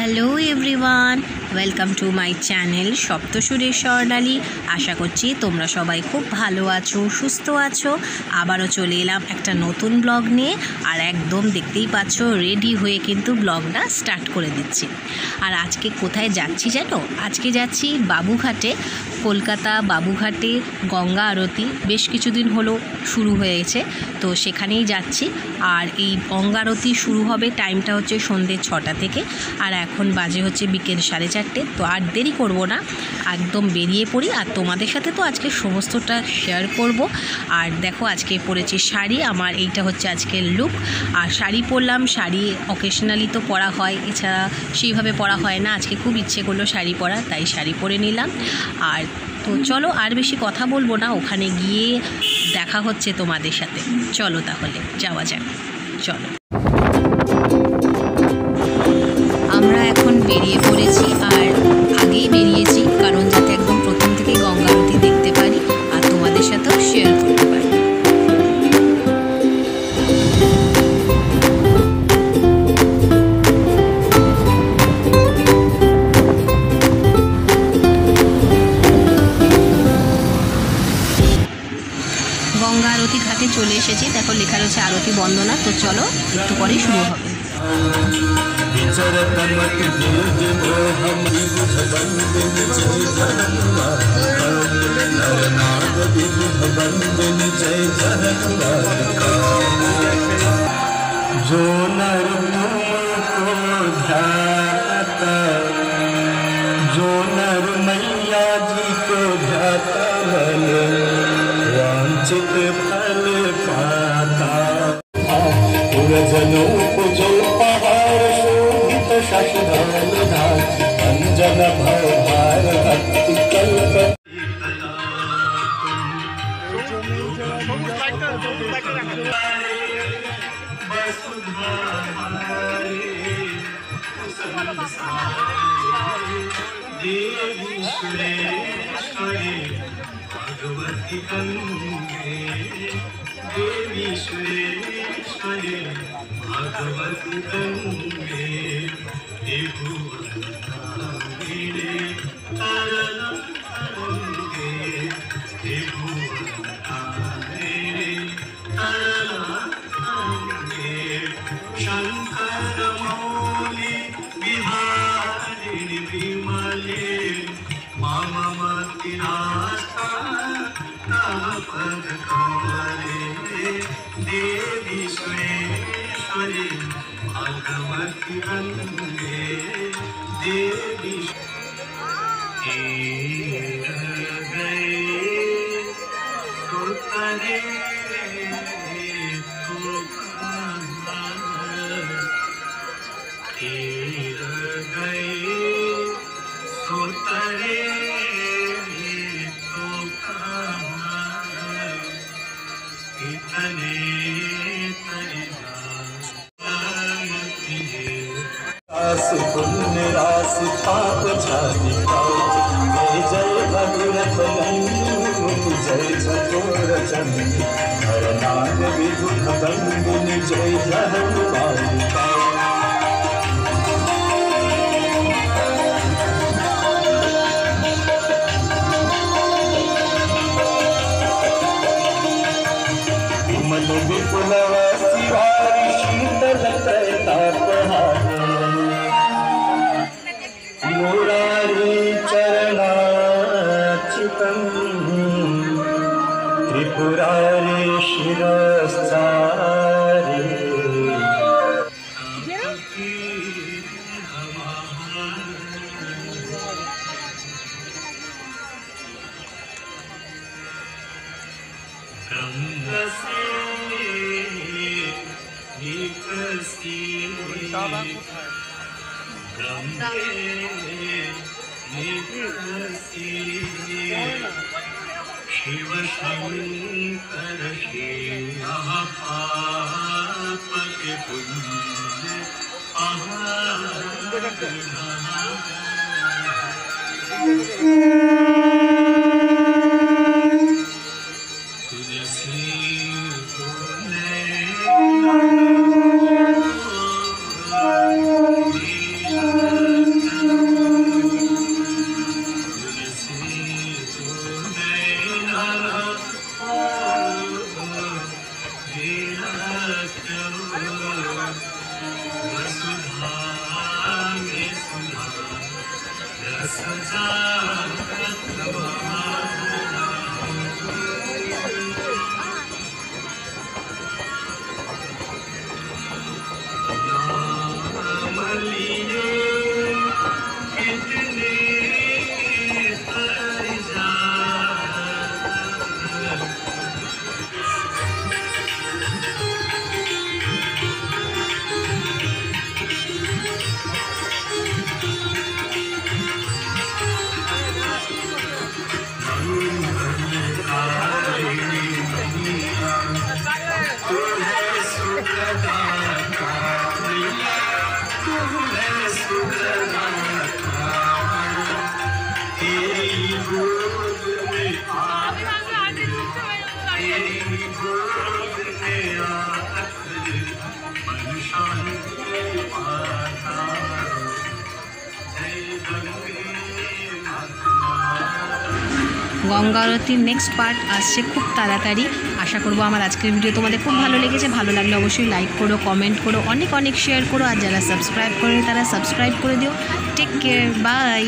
Hello everyone, welcome to my channel সপ্তসুরের স্বর্ণালী। আশা করছি তোমরা সবাই খুব ভালো আছো, সুস্থ আছো। আবারও চলে এলাম একটা নতুন ব্লগ নিয়ে। আর একদম দেখতেই পাচ্ছ রেডি হয়ে কিন্তু ব্লগটা স্টার্ট করে দিচ্ছি। আর আজকে কোথায় যাচ্ছি জানো? আজকে যাচ্ছি বাবুঘাটে। কলকাতা বাবুঘাটে গঙ্গা আরতি বেশ কিছুদিন হলো শুরু হয়েছে, তো সেখানেই যাচ্ছি। আর এই গঙ্গা আরতি শুরু হবে, টাইমটা হচ্ছে সন্ধ্যে 6টা থেকে, আর এখন বাজে হচ্ছে বিকেল 4:30। তো আর দেরি করব না, একদম বেরিয়ে পড়ি। আর তোমাদের সাথে তো আজকে সমস্তটা শেয়ার করব। আর দেখো আজকে পরেছি শাড়ি, আমার এইটা হচ্ছে আজকের লুক। আর শাড়ি পরলাম, শাড়ি অকেশনালি তো পরা হয়, এছাড়া সেইভাবে পরা হয় না। আজকে খুব ইচ্ছে করলো শাড়ি পরা, তাই শাড়ি পরে নিলাম। আর তো চলো আর বেশি কথা বলবো না, ওখানে গিয়ে দেখা হচ্ছে তোমাদের সাথে। চলো তাহলে যাওয়া যাক, চলো। আমরা এখন বেরিয়ে পড়েছি, আর আগেই বেরিয়েছি কারণ যাতে একদম প্রথম থেকে গঙ্গা আরতি দেখতে পারি আর তোমাদের সাথেও শেয়ার করতে পারি। গঙ্গা আরতি ঘাটে চলে এসেছি, দেখো লেখা রয়েছে আরতি বন্দনা। তো চলো একটু পরেই শুরু হবে। जो नर तुमको ध्याता, जो नर मैया जी को ध्याता, वांछित फल पाता। पुरजनों को जो पहाड़ शोभित शशधर धार, अंजन भव भार भक्ति कल्प। भगवती गंगे देवी सुरेश्वरी, भगवती गंगे त्रिभुवनारिणे तारणं गंगे, त्रिभुवनारिणे तारणं गंगे, शंकर मौली विहारिणि विमले, माममतिरास्ता पद कमले, देवी सुरेश्वरी, भगवती गंगे देवी। गए तो तरे तो गए तो तरे पुण्य राशि पाप झाड़ी, जय जय भगवत नंदिनी, जय चकोर चंदी, हर नाग विबुध बंदिनी, जय जगन्माता। मन विपुल शिवारी शीतल तापहारी, मुरारी चरणाच्युतं, त्रिपुरारी शिरश्चारी। शिव शंकर शिव पापक पुण्य तुलसी बोले গঙ্গা আরতির নেক্সট পার্ট আসছে খুব তাড়াতাড়ি। আশা করবো আমার আজকের ভিডিও তোমাদের খুব ভালো লেগেছে। ভালো লাগলে অবশ্যই লাইক করো, কমেন্ট করো, অনেক অনেক শেয়ার করো। আর যারা সাবস্ক্রাইব করে তারা সাবস্ক্রাইব করে দিও। Take care, by.